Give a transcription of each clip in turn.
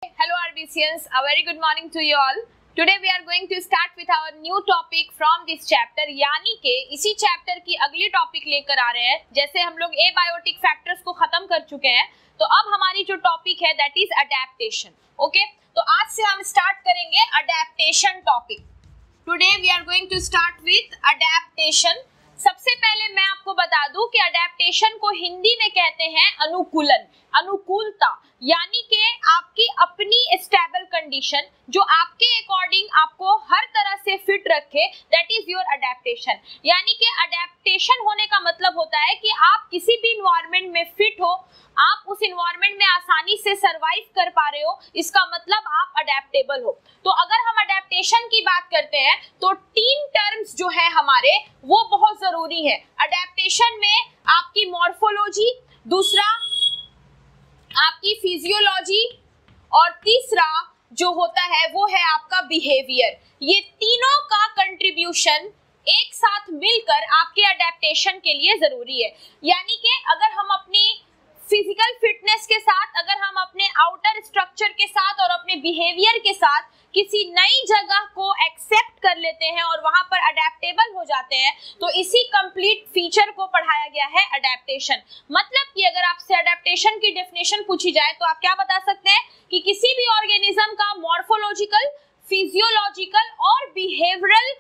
Hello RBCians, a very good morning to you all. Today we are going to start with our new topic from this chapter, यानी के इसी chapter की अगली topic लेकर आ रहे हैं। जैसे हम लोग एबायोटिक फैक्टर्स को खत्म कर चुके हैं, तो अब हमारी जो टॉपिक है दैट इज अडैप्टेशन। ओके, तो आज से हम स्टार्ट करेंगे adaptation topic. Today we are going to start with adaptation. सबसे पहले मैं आपको बता दूं कि अडैप्टेशन को हिंदी में कहते हैं अनुकूलन, अनुकूलता, यानी कि आपकी अपनी स्टेबल कंडीशन जो आपके अकॉर्डिंग आपको हर तरह से फिट रखे, दैट इज योर अडैप्टेशन। यानी कि अडैप्टेशन होने का मतलब होता है कि आप किसी भी इन्वायरमेंट में फिट हो, आप उस इन्वायरमेंट में आसानी से सरवाइव कर पा रहे हो, इसका मतलब आप अडैप्टेबल हो। तो अगर हम अडैप्टेशन की बात करते हैं तो तीन टर्म्स जो है हमारे वो बहुत जरूरी है। अडैप्टेशन में आपकी मॉर्फोलॉजी, दूसरा आपकी फिजियोलॉजी और तीसरा जो होता है वो है आपका बिहेवियर। ये तीनों का कंट्रीब्यूशन एक साथ मिलकर आपके अडैप्टेशन के लिए जरूरी है। यानी कि अगर हम अपनी फिजिकल फिटनेस के साथ, अगर हम अपने आउटर स्ट्रक्चर के साथ और अपने बिहेवियर के साथ किसी नई जगह को एक्सेप्ट कर लेते हैं और वहां पर अडैप्टेबल हो जाते हैं, तो इसी कंप्लीट फीचर को पढ़ाया गया है अडैप्टेशन। मतलब कि अगर आपसे अडैप्टेशन की डेफिनेशन पूछी जाए तो आप क्या बता सकते हैं कि किसी भी ऑर्गेनिज्म का मॉर्फोलॉजिकल, फिजियोलॉजिकल और बिहेवियरल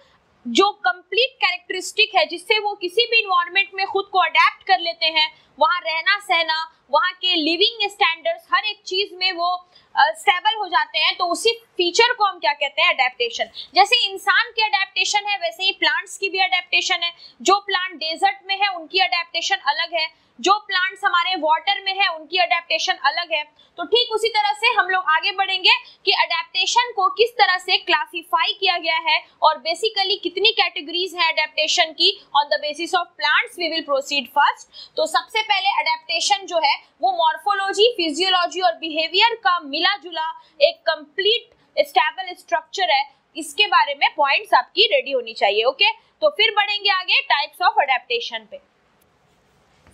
जो कंप्लीट कैरेक्टरिस्टिक है जिससे वो किसी भी इन्वायरमेंट में खुद को अडैप्ट कर लेते हैं, वहां रहना सहना, वहां के लिविंग स्टैंडर्ड्स, हर एक चीज में वो स्टेबल हो जाते हैं, तो उसी फीचर को हम क्या कहते हैं, अडैप्टेशन। जैसे इंसान की अडैप्टेशन है वैसे ही प्लांट्स की भी अडैप्टेशन है। जो प्लांट डेजर्ट में है उनकी अडैप्टेशन अलग है, जो प्लांट्स हमारे वाटर में है उनकी अडैप्टेशन अलग है। तो ठीक उसी तरह से हम लोग आगे बढ़ेंगे कि अडैप्टेशन को किस तरह से क्लासिफाई किया गया है और बेसिकली कितनी कैटेगरीज हैं अडैप्टेशन की। On the basis of plants we will proceed first. तो सबसे पहले अडैप्टेशन जो है वो मॉर्फोलॉजी, फिजियोलॉजी और बिहेवियर का मिला जुला एक कंप्लीट स्टेबल स्ट्रक्चर है। इसके बारे में पॉइंट्स आपकी रेडी होनी चाहिए। ओके, तो फिर बढ़ेंगे आगे टाइप्स ऑफ अडैप्टेशन पे।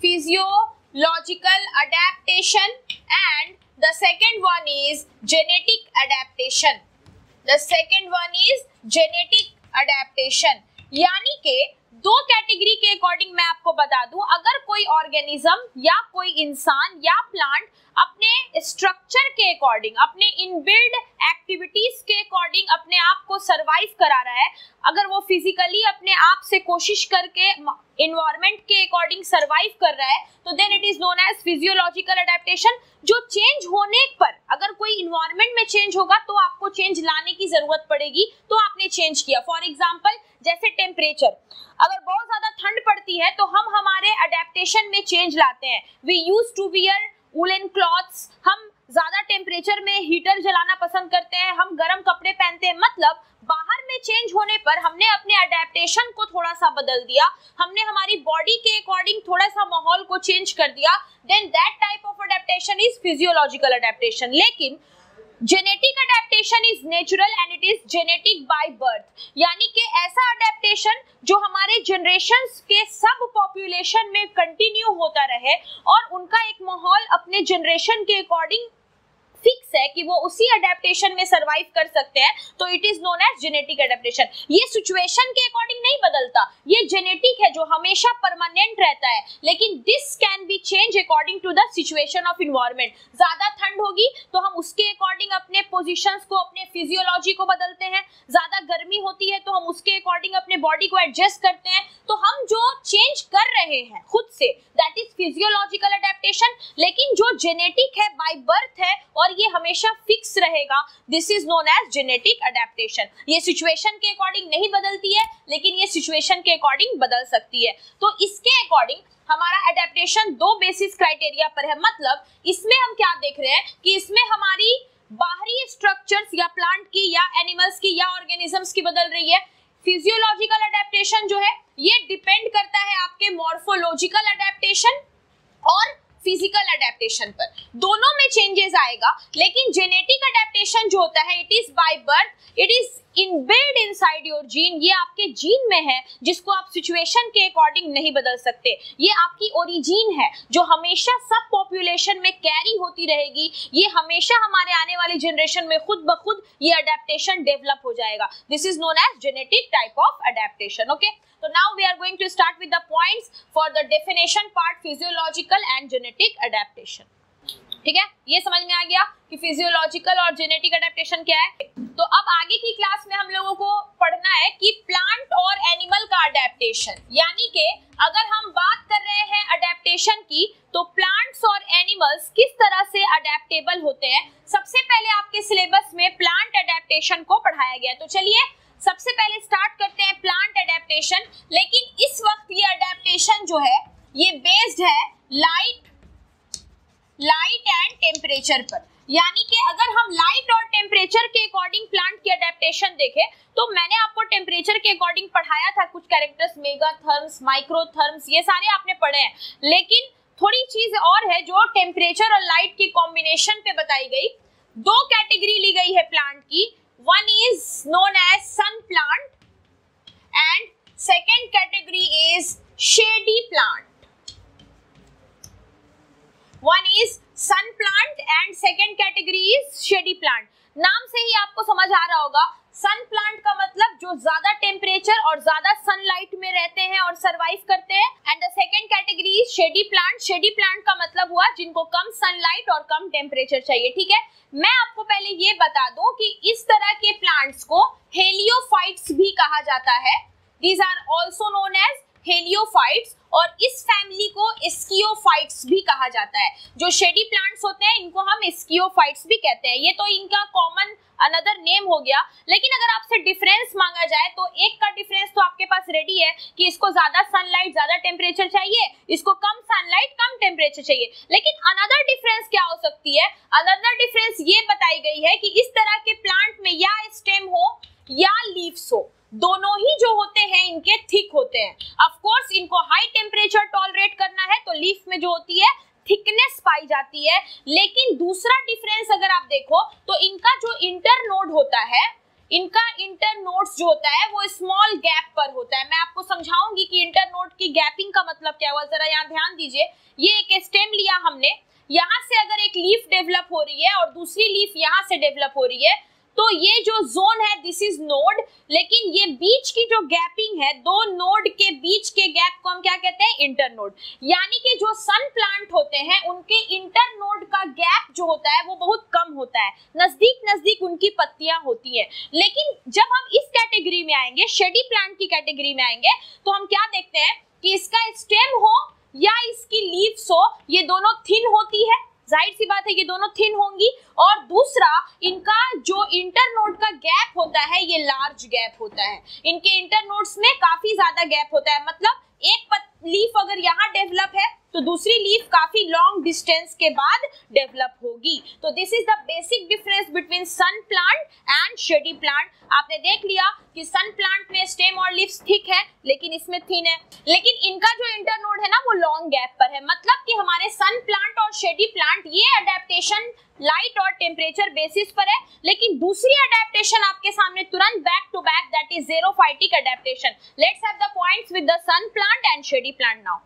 Physiological adaptation and the second one is genetic adaptation. The second one is genetic adaptation. यानी के दो कैटेगरी के अकॉर्डिंग मैं आपको बता दूं, अगर कोई ऑर्गेनिज्म या कोई इंसान या प्लांट अपने स्ट्रक्चर के अकॉर्डिंग, अपने इनबिल्ड एक्टिविटीज के अकॉर्डिंग अपने आप को सरवाइव करा रहा है, अगर वो फिजिकली अपने आप से कोशिश करके इन्वायरमेंट के अकॉर्डिंग सरवाइव कर रहा है, तो then it is known as physiological adaptation. जो चेंज होने पर, अगर कोई इन्वायरमेंट में चेंज होगा तो आपको चेंज लाने की जरूरत पड़ेगी, तो आपने चेंज किया। फॉर एग्जांपल जैसे टेम्परेचर, अगर बहुत ज्यादा ठंड पड़ती है तो हम हमारे अडैप्टेशन में चेंज लाते हैं। We use to wear woollen clothes, हम ज्यादा टेम्परेचर में हीटर जलाना पसंद करते हैं, हम गर्म कपड़े पहनते हैं। मतलब बाहर में चेंज होने पर हमने अपने अडैप्टेशन को थोड़ा सा बदल दिया, हमने हमारी बॉडी के अकॉर्डिंग थोड़ा सा माहौल को चेंज कर दिया, then that type of adaptation is physiological adaptation. लेकिन genetic adaptation is natural and it is genetic by birth. यानी कि ऐसा अडैप्टेशन जो हमारे जनरेशंस के सब पॉपुलेशन में कंटिन्यू होता रहे और उनका एक माहौल अपने जनरेशन के अकॉर्डिंग फिक्स है कि वो उसी अडैप्टेशन में सरवाइव कर सकते हैं, तो it is known as genetic adaptation. ये सिचुएशन के अकॉर्डिंग नहीं बदलता, ये जेनेटिक है जो हमेशा परमानेंट रहता है, लेकिन this can be change according to the situation of environment. ज्यादा ठंड होगी तो हम उसके अकॉर्डिंग अपने पोजीशंस को, अपने फिजियोलॉजी को बदलते हैं, ज्यादा गर्मी होती है तो हम उसके अकॉर्डिंग अपने बॉडी को एडजस्ट करते हैं। तो हम जो चेंज कर रहे हैं खुद से, दैट इज फिजियोलॉजिकल अडैप्टेशन। लेकिन जो जेनेटिक है, बाय बर्थ है और ये हमेशा फिक्स रहेगा, this is known as genetic adaptation. ये सिचुएशन के अकॉर्डिंग नहीं बदलती है, लेकिन ये सिचुएशन के अकॉर्डिंग बदल सकती है। तो इसके अकॉर्डिंग हमारा अडैप्टेशन दो बेसिस क्राइटेरिया पर है। मतलब इसमें हम क्या देख रहे हैं कि इसमें हमारी बाहरी स्ट्रक्चर्स या प्लांट की या एनिमल्स की या ऑर्गेनिजम्स की बदल रही है। फिजियोलॉजिकल अडैप्टेशन जो है ये डिपेंड करता है आपके मॉर्फोलॉजिकल अडैप्टेशन और फिजिकल अडैप्टेशन अडेप्टेशन पर, दोनों में चेंजेस आएगा। लेकिन जेनेटिक अडेप्टेशन जो होता है, it is by birth, it is inbuilt inside your gene, ये आपके जीन में है, जिसको आप सिचुएशन के अकॉर्डिंग नहीं बदल सकते। ये आपकी ओरिजिन है जो हमेशा सब पॉपुलेशन में कैरी होती रहेगी। ये हमेशा हमारे आने वाली जनरेशन में खुद ब खुद ये अडेप्टेशन डेवलप हो जाएगा। This is known as genetic type of adaptation. Okay, तो now we are going to start with the points for the definition part, physiological and genetic adaptation. ठीक है, ये समझ में आ गया कि फिजियोलॉजिकल और जेनेटिक अडेप्टेशन क्या है। तो अब आगे की क्लास में हम लोगों को पढ़ना है कि प्लांट और एनिमल का अडेप्टेशन, यानी कि अगर हम बात कर रहे हैं अडेप्टेशन की, तो प्लांट्स और एनिमल्स किस तरह से अडेप्टेबल होते हैं। सबसे पहले आपके सिलेबस में प्लांट अडेप्टेशन को पढ़ाया गया, तो चलिए सबसे पहले स्टार्ट करते हैं प्लांट अडेप्टेशन। लेकिन इस वक्त ये अडेप्टेशन जो है ये बेस्ड है लाइट एंड टेम्परेचर पर, यानी कि अगर हम लाइट और टेम्परेचर के अकॉर्डिंग प्लांट की अडेप्टेशन देखें, तो मैंने आपको टेम्परेचर के अकॉर्डिंग पढ़ाया था कुछ कैरेक्टर्स, मेगाथर्म्स, माइक्रोथर्म्स, ये सारे आपने पढ़े हैं। लेकिन थोड़ी चीज और है जो टेम्परेचर और लाइट की कॉम्बिनेशन पे बताई गई। दो कैटेगरी ली गई है प्लांट की, one is known as sun plant and second category is shady plant. One is sun plant and second category is shady plant. नाम से ही आपको समझ आ रहा होगा, सन प्लांट का मतलब जो ज्यादा टेम्परेचर और ज्यादा सनलाइट में रहते हैं और सरवाइव करते हैं, and the second category is shady plant. Shady plant का मतलब हुआ जिनको कम सनलाइट और कम टेम्परेचर चाहिए। ठीक है, मैं आपको पहले ये बता दूं कि इस तरह के प्लांट्स को हेलियोफाइट्स भी कहा जाता है। These are also known as heliophytes, और इस फैमिली को स्कियोफाइट्स भी कहा जाता है। जो शेडी प्लांट्स होते हैं इनको हम स्कियोफाइट्स भी कहते हैं। ये तो इनका कॉमन अनदर नेम हो गया। लेकिन अगर आपसे डिफरेंस मांगा जाए तो एक का डिफरेंस तो आपके पास रेडी है कि इसको ज्यादा सनलाइट ज्यादा टेम्परेचर चाहिए, इसको कम सनलाइट कम टेम्परेचर चाहिए। लेकिन अनदर डिफरेंस क्या हो सकती है, अनदर डिफरेंस ये बताई गई है कि इस तरह के प्लांट में या स्टेम हो या लीव्स हो, दोनों ही जो होते हैं इनके थिक होते हैं। ऑफ कोर्स इनको हाई टेम्परेचर टॉलरेट करना है तो लीफ में जो होती है थिकनेस पाई जाती है। लेकिन दूसरा डिफरेंस अगर आप देखो तो इनका जो इंटरनोड होता है, इनका इंटरनोड्स जो होता है वो स्मॉल गैप पर होता है। मैं आपको समझाऊंगी कि इंटरनोड की गैपिंग का मतलब क्या हुआ। जरा यहाँ ध्यान दीजिए, ये एक स्टेम लिया हमने, यहाँ से अगर एक लीफ डेवलप हो रही है और दूसरी लीफ यहाँ से डेवलप हो रही है, तो ये जो जोन है दिस इज नोड। लेकिन ये बीच की जो गैपिंग है, दो नोड के बीच के गैप को हम क्या कहते हैं, इंटरनोड। यानी कि जो सन प्लांट होते हैं उनके इंटरनोड का गैप जो होता है वो बहुत कम होता है, नजदीक नजदीक उनकी पत्तियां होती है। लेकिन जब हम इस कैटेगरी में आएंगे, शेडी प्लांट की कैटेगरी में आएंगे, तो हम क्या देखते हैं कि इसका स्टेम हो या इसकी लीव्स हो, ये दोनों थिन होती है, जाहिर सी बात है ये दोनों थिन होंगी। और दूसरा, इनका जो इंटरनोड का गैप होता है ये लार्ज गैप होता है। इनके इंटरनोड्स में काफी ज्यादा गैप होता है, मतलब एक लीफ अगर यहाँ डेवलप है तो दूसरी लीफ काफी लॉन्ग डिस्टेंस के बाद डेवलप होगी। तो this is the basic difference between sun plant and shady plant. आपने देख लिया कि सन प्लांट में स्टेम और लीव्स थिक है लेकिन इसमें थिन है, लेकिन इनका जो इंटरनोड है ना वो लॉन्ग गैप पर है। मतलब कि हमारे सन प्लांट और शेडी प्लांट ये अडेप्टेशन लाइट और टेम्परेचर बेसिस पर है। लेकिन दूसरी अडेप्टेशन आपके सामने तुरंत back to back, that is xerophytic adaptation. Let's have the points with the sun plant and shady plant now.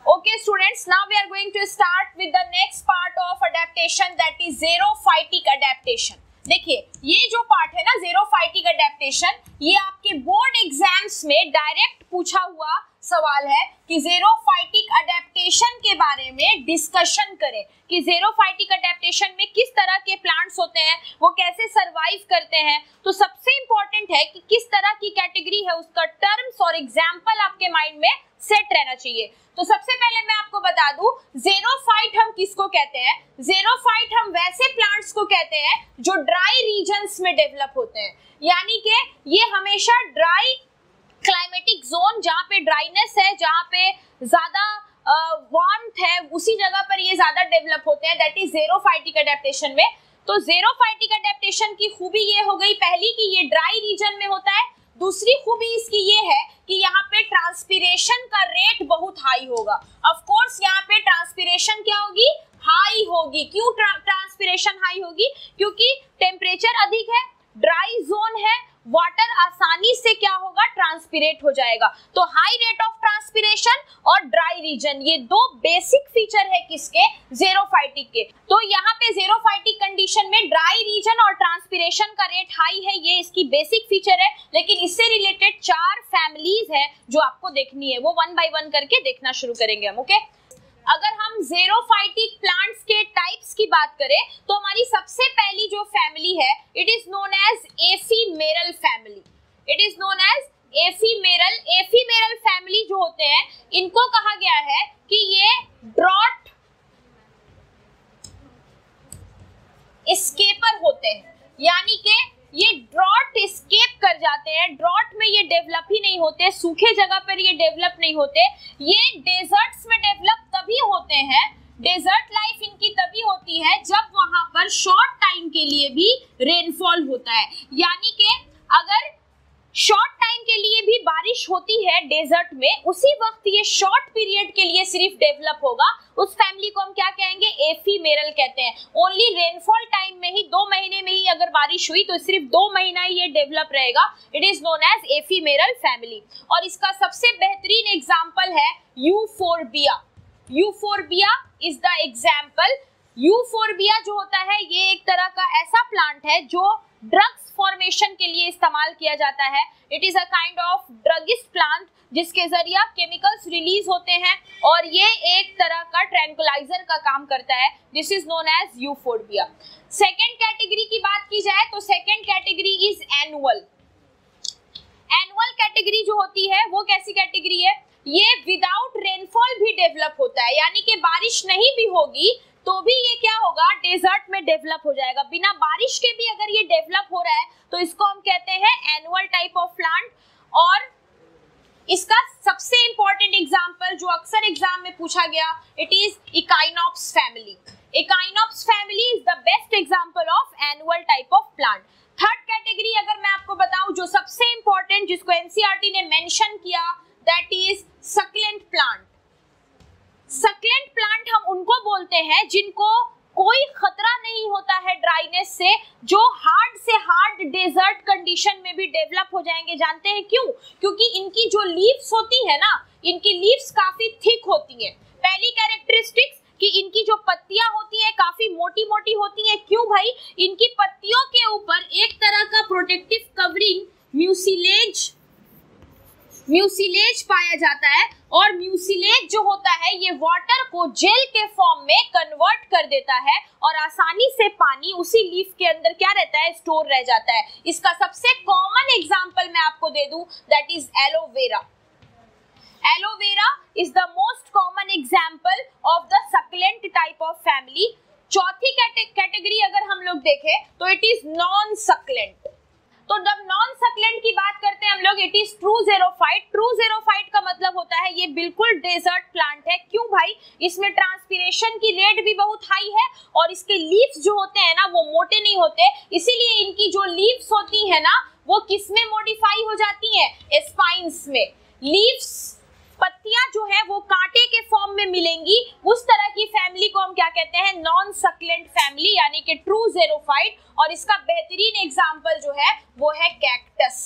Okay students, now we are going to start with the next part of adaptation, that is xerophytic adaptation. देखिए ये जो part है ना xerophytic adaptation, ये आपके board exams में direct पूछा हुआ सवाल है कि xerophytic adaptation के बारे में डिस्कशन करें कि xerophytic adaptation में किस तरह के प्लांट्स होते हैं, वो कैसे सरवाइव करते हैं। तो सबसे इंपॉर्टेंट है कि किस तरह की कैटेगरी है उसका टर्म्स और एग्जाम्पल आपके माइंड में सेट रहना चाहिए। तो सबसे पहले मैं आपको बता दूं, ज़ेरोफाइट हम किसको कहते हैं। ज़ेरोफाइट हम वैसे प्लांट्स को कहते हैं जो ड्राई रीजन्स में डेवलप होते हैं, यानी कि ये हमेशा ड्राई क्लाइमेटिक जोन, जहाँ पे ड्राइनेस है, जहाँ पे ज्यादा वार्मथ है, उसी जगह पर ये ज्यादा डेवलप होते हैं, दैट इज ज़ेरोफाइटिक अडेप्टेशन में। तो ज़ेरोफाइटिक अडेप्टेशन की खूबी ये हो गई पहली कि ये ड्राई रीजन में होता है। दूसरी खूबी इसकी ये है कि यहाँ पे ट्रांसपिरेशन का रेट बहुत हाई होगा। ऑफ कोर्स यहाँ पे ट्रांसपिरेशन ट्रांसपिरेशन क्या होगी, हाई होगी। क्यों ट्रांसपिरेशन हाई होगी, क्योंकि टेम्परेचर अधिक है, ड्राई जोन है, वाटर आसानी से क्या होगा, ट्रांसपिरेट हो जाएगा। तो हाई रेट ऑफ ट्रांसपिरेशन और ड्राई रीजन, ये दो बेसिक फीचर है किसके, ज़ेरोफाइटिक के। तो यहाँ पे ज़ेरोफाइटिक कंडीशन में ड्राई रीजन और ट्रांसपिरेशन का रेट हाई है, ये इसकी बेसिक फीचर है। लेकिन इससे रिलेटेड 4 फैमिलीज है जो आपको देखनी है, वो 1 बाय 1 करके देखना शुरू करेंगे हम। ओके, अगर हम ज़ेरोफाइटिक प्लांट्स के टाइप्स की बात करें तो हमारी सबसे पहली जो फैमिली है, it is known as ephemeral family. It is known as ephemeral. Ephemeral family जो होते हैं, इनको कहा गया है कि ये ड्रॉट एस्केपर होते हैं, यानी कि ये ड्रॉट एस्केप कर जाते हैं। ड्रॉट में ये डेवलप ही नहीं होते, सूखे जगह पर ये डेवलप नहीं होते, ये डेजर्ट्स में डेवलप तभी होते हैं। डेजर्ट लाइफ इनकी तभी होती है जब वहां पर शॉर्ट टाइम के लिए भी रेनफॉल होता है, यानी कि अगर शॉर्ट टाइम के लिए भी बारिश होती है डेजर्ट में, उसी वक्त ये शॉर्ट पीरियड के लिए सिर्फ डेवलप होगा, उस फैमिली को हम क्या कहेंगे, एफीमेरल कहते हैं। ओनली रेनफॉल टाइम में ही 2 महीने में ही अगर बारिश हुई तो सिर्फ 2 महीना ही ये डेवलप रहेगा। It is known as ephemeral family. और इसका सबसे बेहतरीन एग्जाम्पल है euphorbia. Euphorbia is the example. Euphorbia जो होता है, ये एक तरह का ऐसा प्लांट है जो ड्रग्स फॉर्मेशन के लिए इस्तेमाल किया जाता है। It is a kind of druggist plant जिसके जरिए केमिकल्स रिलीज होते हैं और ये एक तरह का ट्रैंकुलाइजर का काम करता है। This is known as euphorbia. Second category की बात की जाए तो second category is annual. Annual category जो होती है वो कैसी कैटेगरी है, ये विदाउट रेनफॉल भी डेवलप होता है, यानी कि बारिश नहीं भी होगी तो भी ये क्या होगा, डेजर्ट में डेवलप हो जाएगा। बिना बारिश के भी अगर ये डेवलप हो रहा है तो इसको हम कहते हैं एनुअल टाइप ऑफ प्लांट। और इसका सबसे इंपॉर्टेंट एग्जांपल जो अक्सर एग्जाम में पूछा गया, it is Echinops family. Echinops family is the best example of annual type of plant. Third category अगर मैं आपको बताऊं जो सबसे इंपॉर्टेंट, जिसको एनसीईआरटी ने मेंशन किया, that is succulent plant. Succulent plant हम उनको बोलते हैं जिनको कोई खतरा नहीं होता है ड्राइनेस से, जो हार्ड से हार्ड डेजर्ट कंडीशन में भी डेवलप हो जाएंगे। जानते हैं क्यों? क्योंकि इनकी जो लीव्स होती है ना, इनकी लीव्स काफी थिक होती हैं। पहली कैरेक्टरिस्टिक्स कि इनकी जो पत्तियां होती हैं काफी मोटी मोटी होती हैं। क्यों भाई? इनकी पत्तियों के ऊपर एक तरह का प्रोटेक्टिव कवरिंग म्यूसिलेज पाया जाता है, और म्यूसिलेज जो होता है ये वाटर को जेल के फॉर्म में कन्वर्ट कर देता है और आसानी से पानी उसी लीफ के अंदर क्या रहता है, स्टोर रह जाता है। इसका सबसे कॉमन एग्जांपल मैं आपको दे दूं, that is aloe vera. Aloe vera is the most common example of the succulent type of family. चौथी कैटेगरी अगर हम लोग देखें तो इट इज नॉन सक्लेंट। तो जब नॉन सक्लेंट की बात करते हैं हम लोग, इट इज ट्रू ज़ेरोफाइट। ट्रू ज़ेरोफाइट का मतलब होता है ये बिल्कुल डेजर्ट प्लांट है। क्यों भाई? इसमें ट्रांसपिरेशन की रेट भी बहुत हाई है और इसके लीव्स जो होते हैं ना वो मोटे नहीं होते, इसीलिए इनकी जो लीव्स होती है ना वो किस में मॉडिफाई हो जाती हैं, स्पाइन्स में। लीव्स, पत्तियां जो है वो कांटे के फॉर्म में मिलेंगी। उस तरह की फैमिली को हम क्या कहते हैं, नॉन सक्लेंट फैमिली, यानी कि ट्रू ज़ेरोफाइट। और इसका बेहतरीन एग्जांपल जो है वो है cactus.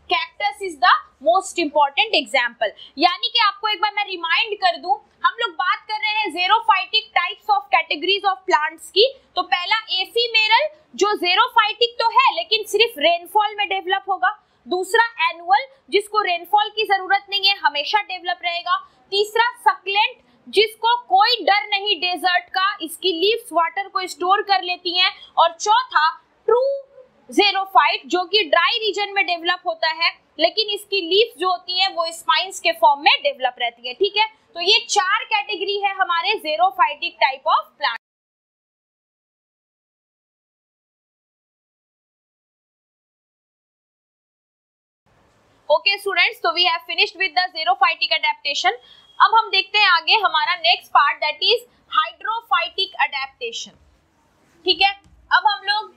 Cactus is the most important example. यानी कि आपको एक बार मैं रिमाइंड कर दूं, हम लोग बात कर रहे हैं xerophytic types of categories of plants की। तो पहला एफीमेरल जो ज़ेरोफाइटिक तो है लेकिन सिर्फ रेनफॉल में डेवलप होगा। दूसरा एनुअल जिसको रेनफॉल की जरूरत नहीं है, हमेशा डेवलप रहेगा। तीसरा सक्लेंट जिसको कोई डर नहीं डेजर्ट का, इसकी लीव्स वाटर को स्टोर कर लेती हैं। और चौथा ट्रू ज़ेरोफाइट जो कि ड्राई रीजन में डेवलप होता है लेकिन इसकी लीव्स जो होती हैं वो स्पाइन्स के फॉर्म में डेवलप रहती है। ठीक है, तो ये 4 कैटेगरी है हमारे xerophytic type of plant. Okay students, तो we have finished with the xerophytic adaptation. अब हम देखते हैं आगे हमारा next part, that is hydrophytic adaptation. ठीक है, अब हम लोग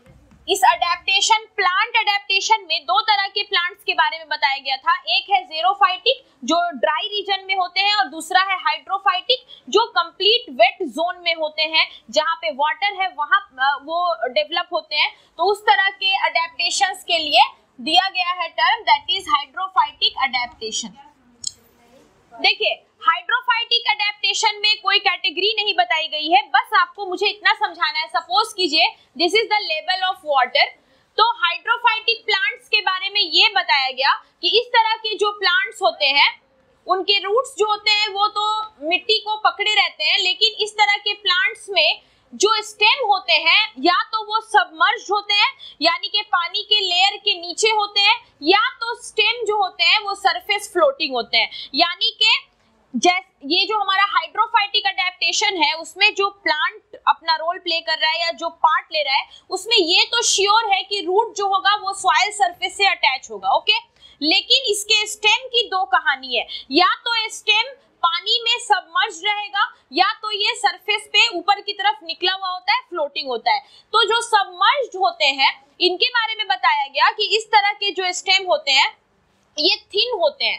इस अडेप्टेशन, प्लांट अडेप्टेशन में दो तरह के प्लांट्स के बारे में बताया गया था। एक है ज़ेरोफाइटिक जो ड्राई रीजन में होते हैं और दूसरा है हाइड्रोफाइटिक जो कंप्लीट वेट जोन में होते हैं, जहां पे वाटर है वहां वो डेवलप होते हैं। तो उस तरह के अडेप्टेशंस के लिए दिया गया है term that is hydrophytic adaptation. देखिए हाइड्रोफाइटिक अडेप्टेशन में कोई कैटेगरी नहीं बताई गई है, बस आपको मुझे इतना समझाना है। सपोज कीजिए this is the level of water, तो हाइड्रोफाइटिक प्लांट्स के बारे में ये बताया गया कि इस तरह के जो प्लांट्स होते हैं उनके रूट्स जो होते हैं वो तो मिट्टी को पकड़े रहते हैं, लेकिन इस तरह के प्लांट्स में जो स्टेम होते हैं या तो वो सबमर्ज होते हैं यानी कि पानी के लेयर के नीचे होते हैं, या तो स्टेम जो होते हैं वो सरफेस फ्लोटिंग होते हैं। यानी कि ये जो हमारा हाइड्रोफाइटिक अडेप्टेशन है उसमें जो प्लांट अपना रोल प्ले कर रहा है या जो पार्ट ले रहा है उसमें ये तो श्योर है कि रूट जो होगा वो सॉइल सरफेस से अटैच होगा, ओके। लेकिन इसके स्टेम की दो कहानी है, या तो स्टेम पानी में सबमर्ज रहेगा या तो ये सरफेस पे ऊपर की तरफ निकला हुआ होता है, फ्लोटिंग होता है। तो जो सबमर्ज्ड होते हैं इनके बारे में बताया गया कि इस तरह के जो स्टेम होते हैं ये थिन होते हैं,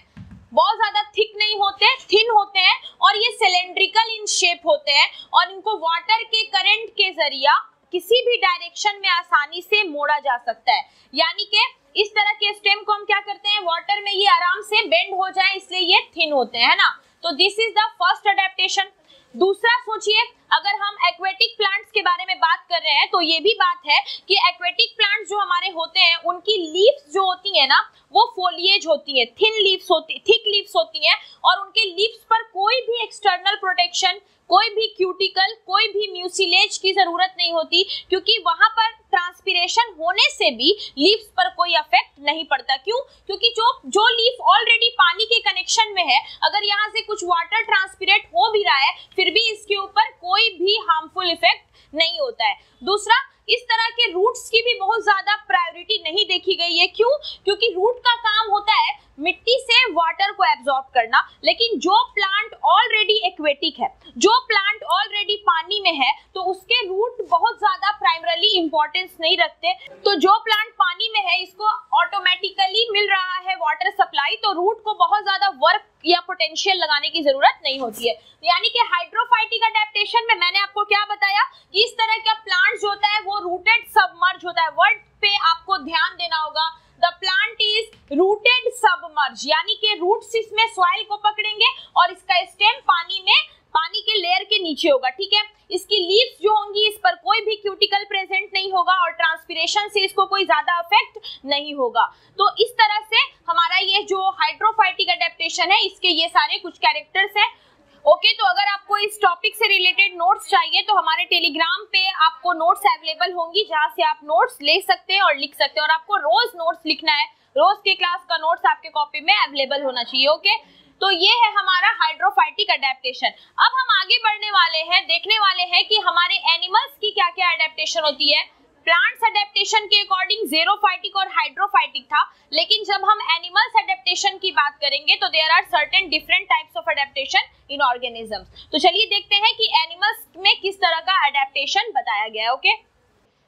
बहुत ज्यादा थिक नहीं होते, थिन होते हैं और ये सिलेंड्रिकल इन शेप होते हैं और इनको वाटर के करंट के जरिया किसी भी डायरेक्शन में आसानी से मोड़ा जा सकता है। यानी कि इस तरह के स्टेम को हम क्या करते हैं, वाटर में ये आराम से बेंड हो जाए इसलिए ये थिन होते हैं, है ना। तो this is the first adaptation. दूसरा सोचिए, अगर हम एक्वेटिक प्लांट्स के बारे में बात कर रहे हैं तो ये भी बात है कि एक्वेटिक प्लांट्स जो हमारे होते हैं उनकी लीव्स जो होती है ना वो फोलिएज होती है, थिक लीव्स होती हैं और उनके लीव्स पर कोई भी एक्सटर्नल प्रोटेक्शन, कोई भी क्यूटिकल, कोई भी म्यूसिलेज की जरूरत नहीं होती, क्योंकि वहां पर ट्रांसपिरेशन होने से भी लीव्स पर कोई इफेक्ट नहीं पड़ता। क्यों? क्योंकि जो लीफ ऑलरेडी पानी के कनेक्शन में है, अगर यहाँ से कुछ वाटर ट्रांसपिरेट हो भी रहा है फिर भी इसके ऊपर कोई भी हार्मफुल इफेक्ट नहीं होता है। दूसरा, इस तरह के रूट्स की भी बहुत ज्यादा प्रायोरिटी नहीं देखी गई है। क्यों? क्योंकि रूट का काम होता है मिट्टी से वाटर को एब्जॉर्ब करना, लेकिन जो प्लांट ऑलरेडी एक्वेटिक है, जो प्लांट ऑलरेडी पानी में है, तो उसके रूट बहुत ज्यादा प्राइमरली इंपॉर्टेंस नहीं रखते। तो जो प्लांट पानी में है इसको ऑटोमेटिकली मिल रहा है वाटर सप्लाई, तो रूट को बहुत ज्यादा वर्क या पोटेंशियल लगाने की जरूरत नहीं होती है। यानी कि हाइड्रोफाइटिक अडेप्टेशन में मैंने आपको क्या बताया कि इस तरह का प्लांट जो होता है वो रूटेड सबमर्ज होता है। वर्ड पे आपको ध्यान देना होगा, the plant is rooted submerge, यानी कि रूट्स इसमें सॉइल को पकड़ेंगे और इसका स्टेम पानी के लेयर के नीचे होगा, ठीक है। इसकी लीव्स जो होंगी इस पर कोई भी क्यूटिकल प्रेजेंट नहीं होगा और ट्रांसपिरेशन से इसको कोई ज्यादा इफेक्ट नहीं होगा। तो इस तरह से हमारा ये जो हाइड्रोफाइटिक अडेप्टेशन है इसके ये सारे कुछ कैरेक्टर्स हैं, ओके। तो अगर आपको इस टॉपिक से रिलेटेड नोट्स चाहिए तो हमारे टेलीग्राम पे आपको नोट्स अवेलेबल होंगी, जहां से आप नोट्स ले सकते हैं और लिख सकते हैं, और आपको रोज नोट्स लिखना है, रोज के क्लास का नोट्स आपके कॉपी में अवेलेबल होना चाहिए, ओके। तो ये है हमारा हाइड्रोफाइटिक अडेप्टेशन। अब हम आगे बढ़ने वाले हैं, देखने वाले हैं कि हमारे एनिमल्स की क्या क्या अडेप्टेशन होती है। प्लांट्स अडेप्टेशन के अकॉर्डिंग ज़ेरोफाइटिक और हाइड्रोफाइटिक था, लेकिन जब हम एनिमल्स अडेप्टेशन की बात करेंगे तो there are certain different types of adaptation in organisms. तो चलिए देखते हैं कि एनिमल्स में किस तरह का अडेप्टेशन बताया गया है, okay.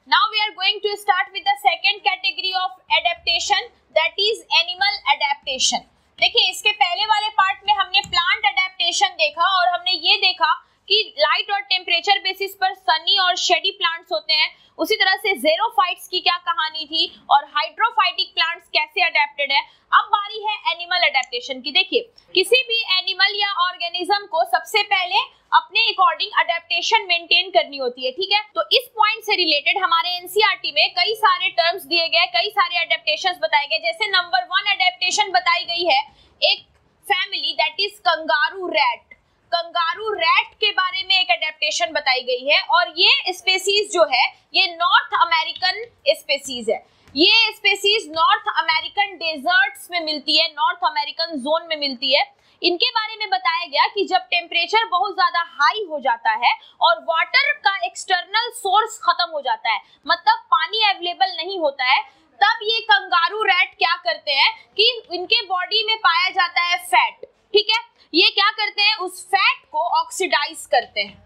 Now we are going to start with the second category of adaptation, that is animal adaptation. देखिए इसके पहले वाले पार्ट में हमने प्लांट अडेप्टेशन देखा और हमने ये देखा कि लाइट और टेम्परेचर बेसिस पर सनी और शेडी प्लांट्स होते हैं। उसी तरह से ज़ेरोफाइट्स की क्या कहानी थी और हाइड्रोफाइटिक प्लांट्स कैसे अडेप्टेड है। अब बारी है एनिमल अडेप्टेशन की। देखिए किसी भी एनिमल या ऑर्गेनिज्म को सबसे पहले अपने अकॉर्डिंग अडेप्टेशन मेंटेन करनी होती है, ठीक है। तो इस पॉइंट से रिलेटेड हमारे एनसीईआरटी में कई सारे टर्म्स दिए गए, कई सारे अडेप्टेशंस बताए गए। जैसे नंबर 1 अडेप्टेशन बताई गई है एक family that is kangaroo rat. Kangaroo rat के बारे में एक अडेप्टेशन बताई गई है और ये स्पेसीज जो है ये नॉर्थ अमेरिकन स्पेसीज है। ये स्पेसीज नॉर्थ अमेरिकन डेजर्ट्स में मिलती है, नॉर्थ अमेरिकन जोन में मिलती है। इनके बारे में बताया गया कि जब टेम्परेचर बहुत ज्यादा हाई हो जाता है और वाटर का एक्सटर्नल सोर्स खत्म हो जाता है, मतलब पानी अवेलेबल नहीं होता है, तब ये कंगारू रैट क्या करते हैं कि इनके बॉडी में पाया जाता है फैट, ठीक है। ये क्या करते हैं, उस फैट को ऑक्सीडाइज करते हैं,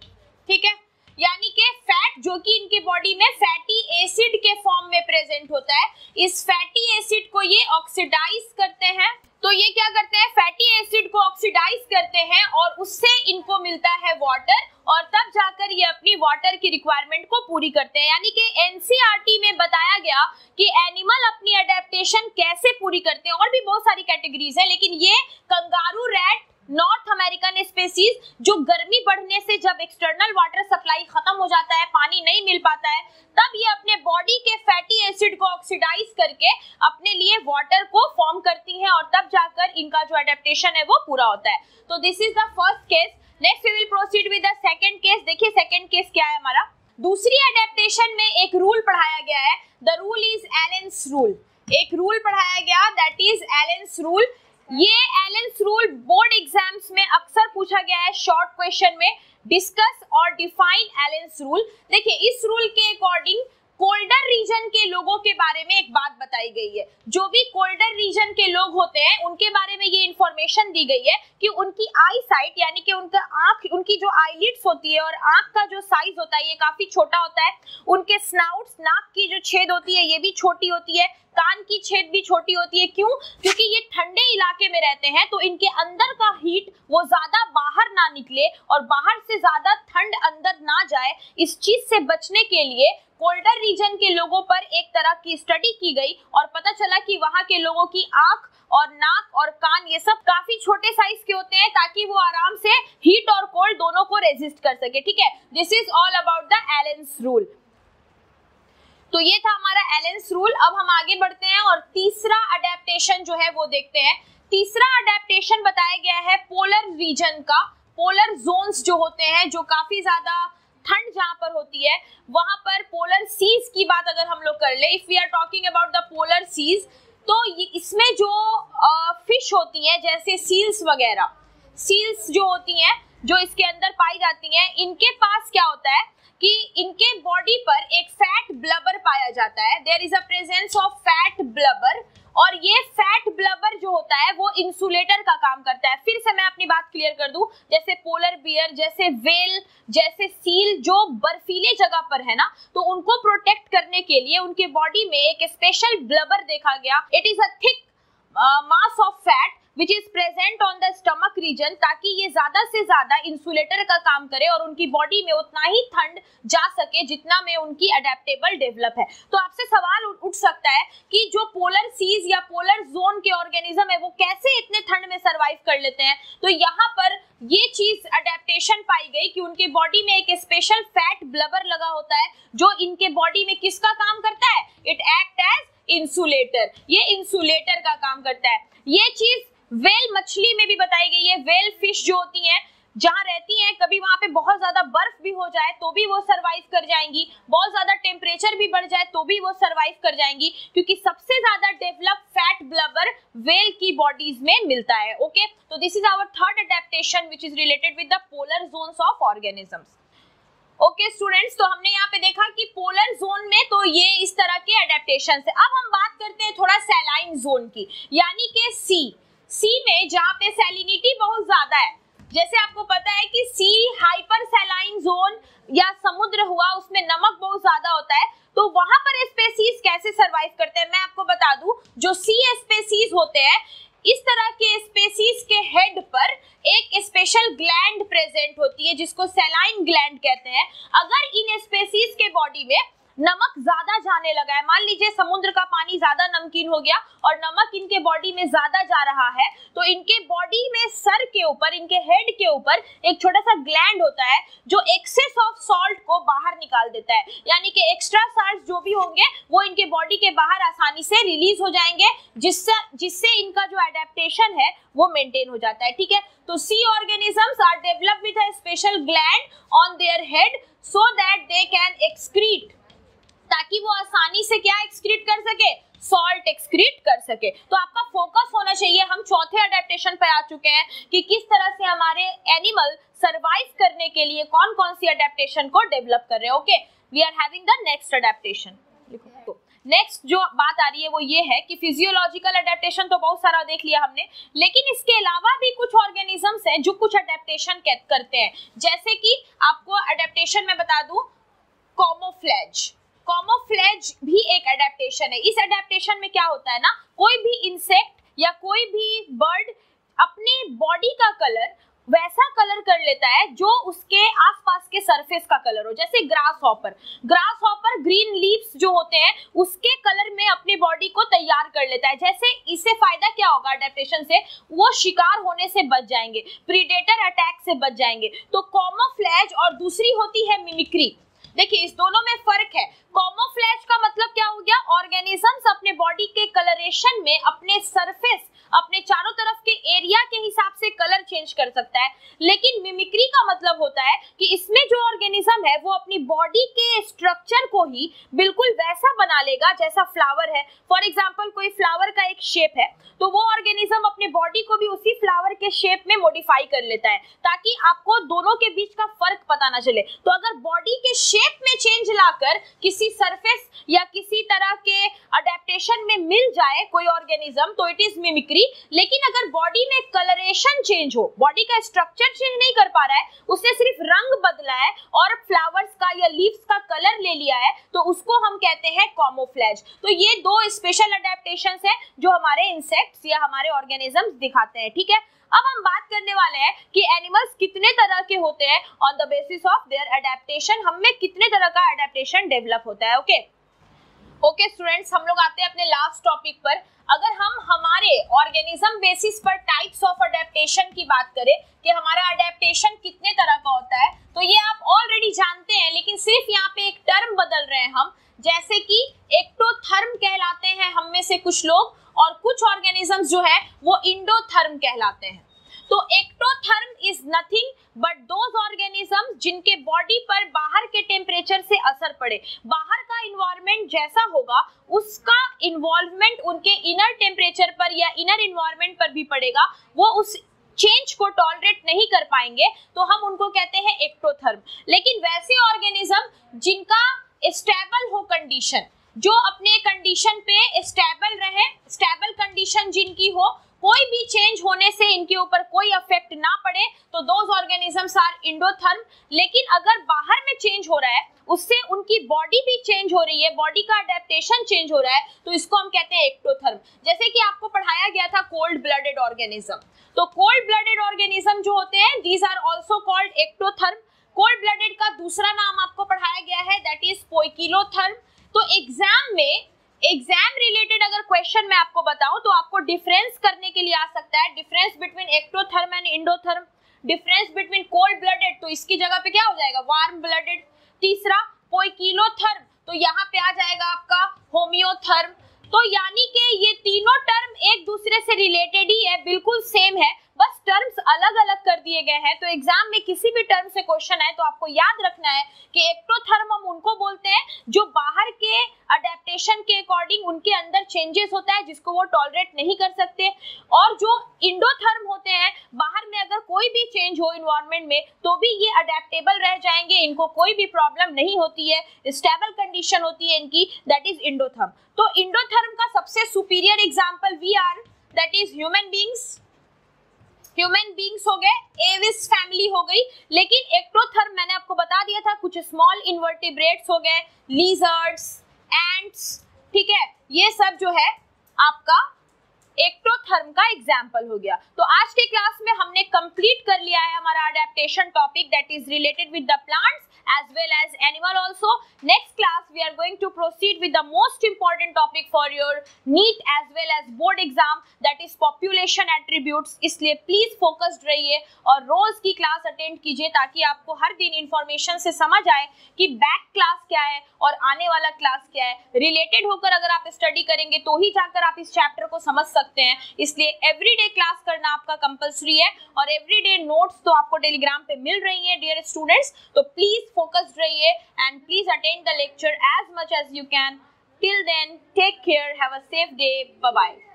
ठीक है। यानी कि फैट जो कि इनके बॉडी में फैटी एसिड के फॉर्म में प्रेजेंट होता है, इस फैटी एसिड को ये ऑक्सीडाइज करते हैं। तो ये क्या करते हैं, फैटी एसिड को ऑक्सीडाइज करते हैं और उससे इनको मिलता है वाटर, और तब जाकर ये अपनी वाटर की रिक्वायरमेंट को पूरी करते हैं। यानी कि एनसीईआरटी में बताया गया कि एनिमल अपनी एडेप्टेशन कैसे पूरी करते हैं। और भी बहुत सारी कैटेगरीज है, लेकिन ये kangaroo rat north American species जो गर्मी बढ़ने से जब एक्सटर्नल वाटर सप्लाई खत्म हो जाता है, पानी नहीं मिल पाता है, तब ये अपने बॉडी के फैटी एसिड को ऑक्सीडाइज करके अपने लिए वाटर को फॉर्म करती हैं, और तब जाकर इनका जो एडेप्टेशन है वो पूरा होता है। तो this is the first case. Next we will proceed with the second case. देखिए सेकंड केस क्या है हमारा। दूसरी एडेप्टेशन में एक रूल पढ़ाया गया है, द रूल इज एलेंस रूल। एक रूल पढ़ाया गया, दैट इज एलेंस रूल। ये एलेंस रूल बोर्ड एग्जाम्स में अक्सर पूछा गया है शॉर्ट क्वेश्चन में। डिस्कस और डिफाइन एलेंस रूल। देखिए इस रूल के अकॉर्डिंग कोल्डर रीजन के लोगों के बारे में एक बात बताई गई है। जो भी कोल्डर रीजन के लोग होते हैं उनके बारे में ये इंफॉर्मेशन दी गई है कि उनकी आई साइट यानी कि उनका आंख, उनकी जो आईलिड्स होती है और आंख का जो साइज होता है ये काफी छोटा होता है। उनके स्नाउट्स, नाक की जो छेद होती है ये भी छोटी होती है, कान की छेद भी छोटी होती है। क्यों? क्योंकि ये ठंडे इलाके में रहते हैं, तो इनके अंदर का हीट वो ज्यादा बाहर ना निकले और बाहर से ज्यादा ठंड अंदर ना जाए, इस चीज से बचने के लिए कोल्डर रीजन के लोगों पर एक तरह की स्टडी की गई और पता चला कि वहां के लोगों की आंख और नाक और कान ये सब काफी छोटे साइज के होते हैं, ताकि वो आराम से हीट और कोल्ड दोनों को रेजिस्ट कर सके। ठीक है, this is all about the एलेंस rule. तो ये था हमारा एलेंस रूल। अब हम आगे बढ़ते हैं और तीसरा अडेप्टेशन जो है वो देखते हैं। तीसरा अडेप्टेशन बताया गया है पोलर रीजन का। पोलर जोन्स जो होते हैं, जो काफी ज्यादा ठंड जहां पर होती है, वहां पर पोलर सीज की बात अगर हम लोग कर ले, if we are talking about the polar seas, तो इसमें जो फिश होती हैं जैसे सील्स वगैरह, सील्स जो होती हैं जो इसके अंदर पाई जाती हैं, इनके पास क्या होता है कि इनके बॉडी पर एक फैट ब्लबर पाया जाता है। There is a presence of fat blubber, और ये फैट ब्लबर जो होता है वो इंसुलेटर का काम करता है। फिर से मैं अपनी बात क्लियर कर दूं, जैसे पोलर बियर, जैसे वेल, जैसे सील जो बर्फीले जगह पर है ना, तो उनको प्रोटेक्ट करने के लिए उनके बॉडी में एक स्पेशल ब्लबर देखा गया। It is a thick mass of fat which is present on the stomach region, ताकि ये ज्यादा से ज्यादा इंसुलेटर का काम करे और उनकी बॉडी में उतना ही ठंड जा सके जितना में उनकी अडेप्टेबल डेवलप है। तो आपसे सवाल उठ सकता है कि जो पोलर सीज या पोलर जोन के ऑर्गेनिज्म है वो कैसे इतने ठंड में सरवाइव कर लेते हैं। तो यहाँ पर ये चीज अडेप्टेशन पाई गई कि उनके बॉडी में एक स्पेशल फैट ब्लबर लगा होता है जो इनके बॉडी में किसका काम करता है, इट एक्ट एज इंसुलेटर। ये इंसुलेटर का काम करता है। ये चीज वेल मछली में भी बताई गई है। वेल फिश जो होती हैं जहां रहती हैं, कभी वहां पे बहुत ज्यादा बर्फ भी हो जाए तो भी वो सरवाइव कर जाएंगी, बहुत ज्यादा टेम्परेचर भी बढ़ जाए तो भी वो सरवाइव कर जाएंगी, क्योंकि सबसे ज्यादा डेवलप फैट ब्लबर वेल की बॉडीज में मिलता है। ओके, तो this is our third adaptation which is related with the polar zones of organisms. Okay students, तो हमने यहाँ पे देखा कि पोलर जोन में तो ये इस तरह के अडेप्टेशन है। अब हम बात करते हैं थोड़ा सैलाइन जोन की, यानी कि सी में जहाँ पे सैलिनिटी बहुत ज्यादा है। जैसे आपको पता है कि सी हाइपर सैलाइन जोन या समुद्र हुआ, उसमें नमक बहुत ज्यादा होता है, तो वहां पर स्पेसीज कैसे सरवाइव करते हैं मैं आपको बता दूं। जो सी स्पेसीज होते हैं, इस तरह के स्पेसीज के हेड पर एक स्पेशल ग्लैंड प्रेजेंट होती है जिसको सैलाइन ग्लैंड कहते हैं। अगर इन स्पेसीज के बॉडी में नमक ज्यादा जाने लगा है, मान लीजिए समुद्र का पानी ज्यादा नमकीन हो गया और नमक इनके बॉडी में ज्यादा जा रहा है, तो इनके बॉडी में सर के ऊपर, इनके हेड के ऊपर एक छोटा सा ग्लैंड होता है जो एक्सेस ऑफ सॉल्ट को बाहर निकाल देता है। यानी कि एक्स्ट्रा सॉल्ट जो भी होंगे वो इनके बॉडी के बाहर आसानी से रिलीज हो जाएंगे, जिससे इनका जो एडेप्टेशन है वो मेंटेन हो जाता है। ठीक है, तो sea organisms are developed with a special gland on their head so that they can excrete, ताकि वो आसानी से क्या एक्सक्रीट कर सके, सॉल्ट एक्सक्रीट कर सके। तो आपका फोकस होना चाहिए, हम चौथे अडेप्टेशन पे आ चुके हैं कि किस तरह से हमारे एनिमल सरवाइव करने के लिए कौन कौन सी अडेप्टेशन को डेवलप कर रहे हैं। Okay, we are having the next adaptation. Next जो बात आ रही है वो ये है कि फिजियोलॉजिकल अडेप्टेशन तो बहुत सारा देख लिया हमने, लेकिन इसके अलावा भी कुछ ऑर्गेनिजम्स हैं जो कुछ अडेप्टेशन करते हैं। जैसे कि आपको अडेप्टेशन में बता दूं, कैमोफ्लेज। कैमोफ्लेज भी एक अडेप्टेशन है। इस अडेप्टेशन में क्या होता है ना, कोई भी इंसेक्ट या कोई भी बर्ड अपनी बॉडी का कलर वैसा कलर कर लेता है जो उसके आसपास के सरफेस का कलर हो। जैसे ग्रास हॉपर ग्रीन लीव्स जो होते हैं उसके कलर में अपनी बॉडी को तैयार कर लेता है। जैसे इससे फायदा क्या होगा अडेप्टेशन से, वो शिकार होने से बच जाएंगे, प्रीडेटर अटैक से बच जाएंगे। तो कैमोफ्लेज और दूसरी होती है मिमिक्री। देखिए इस दोनों में फर्क है। कैमोफ्लेज का मतलब क्या हो गया, ऑर्गेनिजम्स अपने बॉडी के कलरेशन में अपने सरफेस, अपने चारों तरफ के एरिया के हिसाब से कलर चेंज कर सकता है। लेकिन मिमिक्री का मतलब होता है कि इसमें जो ऑर्गेनिज्म है वो अपनी बॉडी के स्ट्रक्चर को ही बिल्कुल वैसा बना लेगा जैसा फ्लावर है। फॉर एग्जांपल कोई फ्लावर का एक शेप है तो वो ऑर्गेनिज्म अपने बॉडी को भी उसी फ्लावर के शेप में मॉडिफाई कर लेता है ताकि आपको दोनों के बीच का फर्क पता ना चले। तो अगर बॉडी के शेप में चेंज लाकर किसी सरफेस या किसी तरह के अडेप्टेशन में मिल जाए कोई ऑर्गेनिज्म तो इट इज मिमिक्री। लेकिन अगर बॉडी में कलरेशन चेंज हो, बॉडी का स्ट्रक्चर चेंज नहीं कर पा रहा है, उसने सिर्फ रंग बदला है और फ्लावर्स का या लीव्स का कलर ले लिया है, तो उसको हम कहते हैं कैमोफ्लेज। तो ये दो स्पेशल अडेप्टेशंस हैं जो हमारे इंसेक्ट्स या हमारे ऑर्गेनिजम्स दिखाते हैं। ठीक है, अब हम बात करने वाले हैं कि एनिमल्स कितने तरह के होते हैं on the basis of their adaptation. हम में कितने तरह का अडेप्टेशन डेवलप होता है। ओके स्टूडेंट्स, हम लोग आते हैं अपने लास्ट टॉपिक पर। अगर हम हमारे ऑर्गेनिज्म बेसिस पर टाइप्स ऑफ अडेप्टेशन की बात करें कि हमारा अडेप्टेशन कितने तरह का होता है, तो ये आप ऑलरेडी जानते हैं, लेकिन सिर्फ यहाँ पे एक टर्म बदल रहे हैं हम। जैसे कि एक्टोथर्म कहलाते हैं हम में से कुछ लोग, और कुछ ऑर्गेनिजम्स जो है वो इंडोथर्म कहलाते हैं। तो ectotherm is nothing but those organisms जिनके बॉडी पर बाहर के टेम्परेचर से असर पड़े, बाहर का इन्वायरमेंट जैसा होगा उसका इन्वॉल्वमेंट उनके इनर टेम्परेचर पर या इनर इन्वायरमेंट पर भी पड़ेगा, वो उस चेंज को टॉलरेट नहीं कर पाएंगे, तो हम उनको कहते हैं एक्टोथर्म। लेकिन वैसे ऑर्गेनिज्म जिनका स्टेबल हो कंडीशन, जो अपने कंडीशन पे स्टेबल रहे, स्टेबल कंडीशन जिनकी हो, कोई भी चेंज होने से इनके ऊपर कोई इफेक्ट ना पड़े, तो दोज ऑर्गेनिजम्स आर इंडोथर्म। लेकिन अगर बाहर में चेंज हो रहा है, उससे उनकी बॉडी भी चेंज हो रही है, बॉडी का अडेप्टेशन चेंज हो रहा है, तो इसको हम कहते हैं एक्टोथर्म। जैसे कि आपको पढ़ाया गया था कोल्ड ब्लडेड ऑर्गेनिज्म, तो कोल्ड ब्लडेड ऑर्गेनिज्म जो होते हैं these are also called ectotherm. Cold blooded का दूसरा नाम आपको पढ़ाया गया है, दैट इज पोइकिलोथर्म। तो एग्जाम में एग्जाम रिलेटेड अगर क्वेश्चन मैं आपको बताऊं तो आपको डिफरेंस करने के लिए आ सकता है, difference between ectotherm and endotherm, difference between cold blooded, तो इसकी जगह पे क्या हो जाएगा, वार्म ब्लडेड। तीसरा पोइकिलोथर्म, तो यहाँ पे आ जाएगा आपका होमियोथर्म। तो यानी कि ये तीनों टर्म एक दूसरे से रिलेटेड ही है, बिल्कुल सेम है, बस टर्म्स अलग अलग कर दिए गए हैं। तो एग्जाम में किसी भी टर्म से क्वेश्चन आए तो आपको याद रखना है कि एक्टोथर्म हम उनको बोलते हैं जो बाहर के अडेप्टेशन के अकॉर्डिंग उनके अंदर चेंजेस होता है जिसको वो टॉलरेट नहीं कर सकते, और जो इंडोथर्म होते हैं बाहर में अगर कोई भी चेंज हो इन्वायरमेंट में तो भी ये अडेप्टेबल रह जाएंगे, इनको कोई भी प्रॉब्लम नहीं होती है, स्टेबल कंडीशन होती है इनकी, दैट इज इंडोथर्म। तो इंडोथर्म का सबसे superior example we are, that is human beings. Human beings हो गए, एविस फैमिली हो गई। लेकिन एक्टोथर्म मैंने आपको बता दिया था, कुछ स्मॉल इन्वर्टिब्रेट्स हो गए, लीजर्ड्स, एंट्स, ठीक है, ये सब जो है आपका एक्टोथर्म का एग्जाम्पल हो गया। तो आज के क्लास में हमने कंप्लीट कर लिया है हमारा adaptation topic, that is related with the plants as well as animal also. Next class we are going to proceed with the most important topic for your NEET as well as board exam, that is population attributes. इसलिए please focused रहिए और रोज की class attend कीजिए ताकि आपको हर दिन information से समझ आए कि बैक क्लास क्या है और आने वाला क्लास क्या है। रिलेटेड होकर अगर आप स्टडी करेंगे तो ही जाकर आप इस चैप्टर को समझ सकते हैं। इसलिए एवरीडे क्लास करना आपका कंपल्सरी है और एवरीडे नोट्स तो आपको टेलीग्राम पे मिल रही है डियर स्टूडेंट्स। तो प्लीज focused रहिए and please attend the lecture as much as you can. Till then, take care, have a safe day, bye bye.